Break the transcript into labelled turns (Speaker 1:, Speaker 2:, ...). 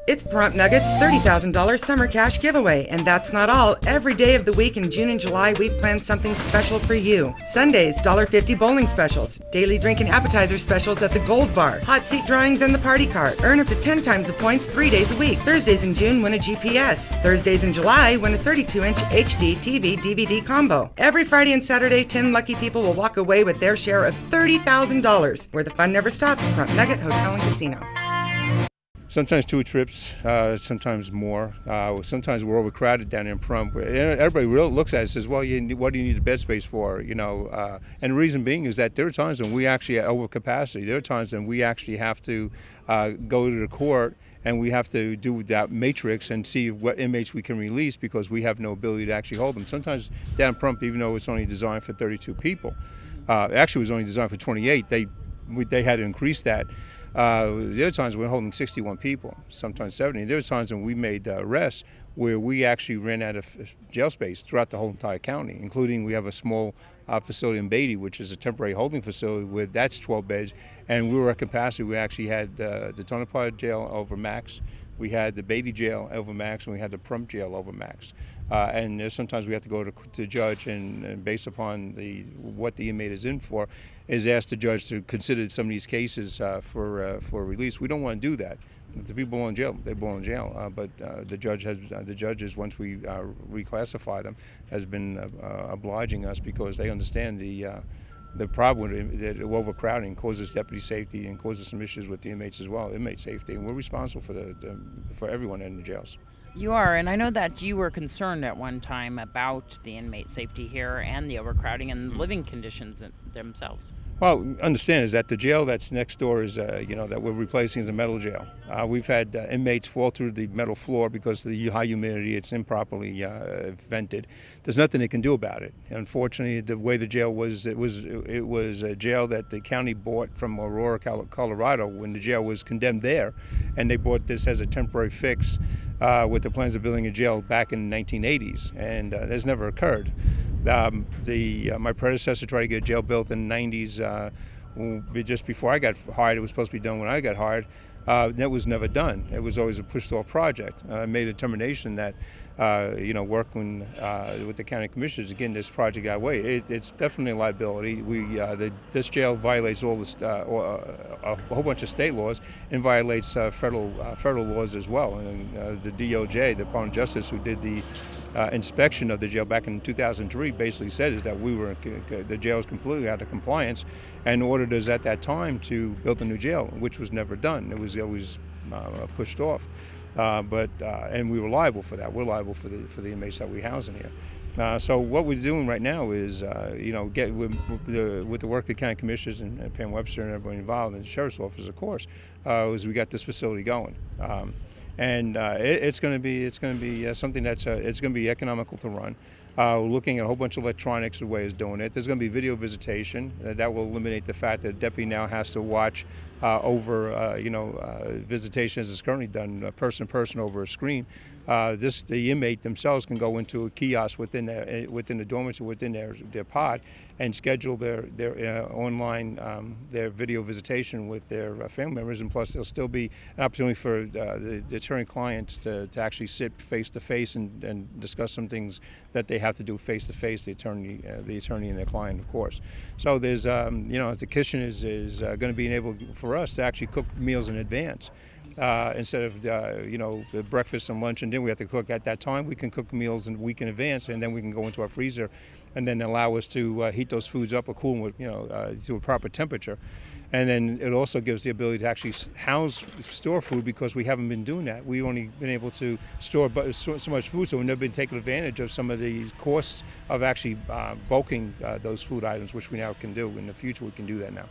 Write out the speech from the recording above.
Speaker 1: It's Prompt Nuggets $30,000 summer cash giveaway, and that's not all. Every day of the week in June and July, we've planned something special for you. Sundays, $1.50 bowling specials, daily drink and appetizer specials at the Gold Bar, hot seat drawings and the party cart. Earn up to 10 times the points 3 days a week. Thursdays in June, win a GPS. Thursdays in July, win a 32-inch HD TV DVD combo. Every Friday and Saturday, 10 lucky people will walk away with their share of $30,000. Where the fun never stops, Prompt Nugget Hotel and Casino.
Speaker 2: Sometimes 2 trips, sometimes more. Sometimes we're overcrowded down in Prump. Everybody looks at it and says, well, what do you need a bed space for? And the reason being is that there are times when we actually are over capacity. There are times when we actually have to go to the court and we have to do that matrix and see what inmates we can release because we have no ability to actually hold them. Sometimes down in Prump, even though it's only designed for 32 people, actually it was only designed for 28, they had to increase that. There are times we're holding 61 people, sometimes 70. There are times when we made arrests where we actually ran out of jail space throughout the whole entire county, including we have a small facility in Beatty, which is a temporary holding facility where that's 12 beds, and we were at capacity. We actually had the Tonopah jail over max. We had the Beatty jail over max, and we had the Prump jail over max. And sometimes we have to go to the judge, and based upon what the inmate is in for, is ask the judge to consider some of these cases for release. We don't want to do that. If the people belong in jail, they belong in jail. But the judges, once we reclassify them, has been obliging us because they understand the problem with that overcrowding causes deputy safety and causes some issues with the inmates as well, inmate safety, and we're responsible for everyone in the jails.
Speaker 3: You are, and I know that you were concerned at one time about the inmate safety here and the overcrowding and living conditions themselves.
Speaker 2: Well, understand is that the jail that's next door is, that we're replacing is a metal jail. We've had inmates fall through the metal floor because of the high humidity. It's improperly vented. There's nothing they can do about it. Unfortunately, the way the jail was, it was a jail that the county bought from Aurora, Colorado, when the jail was condemned there, and they bought this as a temporary fix with the plans of building a jail back in the 1980s, and that's never occurred. My predecessor tried to get a jail built in the 90s. Just before I got hired, it was supposed to be done when I got hired. That was never done. It was always a pushed-off project. I made a determination that, working with the county commissioners to get this project our way. It's definitely a liability. This jail violates all a whole bunch of state laws and violates federal laws as well. And the DOJ, the Department of Justice, who did the inspection of the jail back in 2003 basically said is that the jail was completely out of compliance and ordered us at that time to build a new jail, which was never done. It was always pushed off. And we were liable for that. We're liable for the inmates that we house in here. So what we're doing right now is, get with the work of the county commissioners and Pam Webster and everybody involved, and the sheriff's office, of course, is we got this facility going. And it's going to be something that's it's going to be economical to run. Looking at a whole bunch of electronics, the way it's doing it. There's going to be video visitation that will eliminate the fact that a deputy now has to watch over visitation as is currently done person to person over a screen. The inmate themselves can go into a kiosk within the dormitory, within their pod, and schedule their online their video visitation with their family members, and plus there'll still be an opportunity for the attorney clients to actually sit face to face and discuss some things that they have to do face to face, the attorney and their client, of course. So there's the kitchen is going to be enabled for us to actually cook meals in advance. Instead of the breakfast and lunch and dinner we have to cook at that time, we can cook meals in a week in advance, and then we can go into our freezer and then allow us to heat those foods up or cool them to a proper temperature. And then it also gives the ability to actually store food, because we haven't been doing that. We've only been able to store so much food, so we've never been taking advantage of some of the costs of actually bulking those food items, which we now can do. In the future, we can do that now.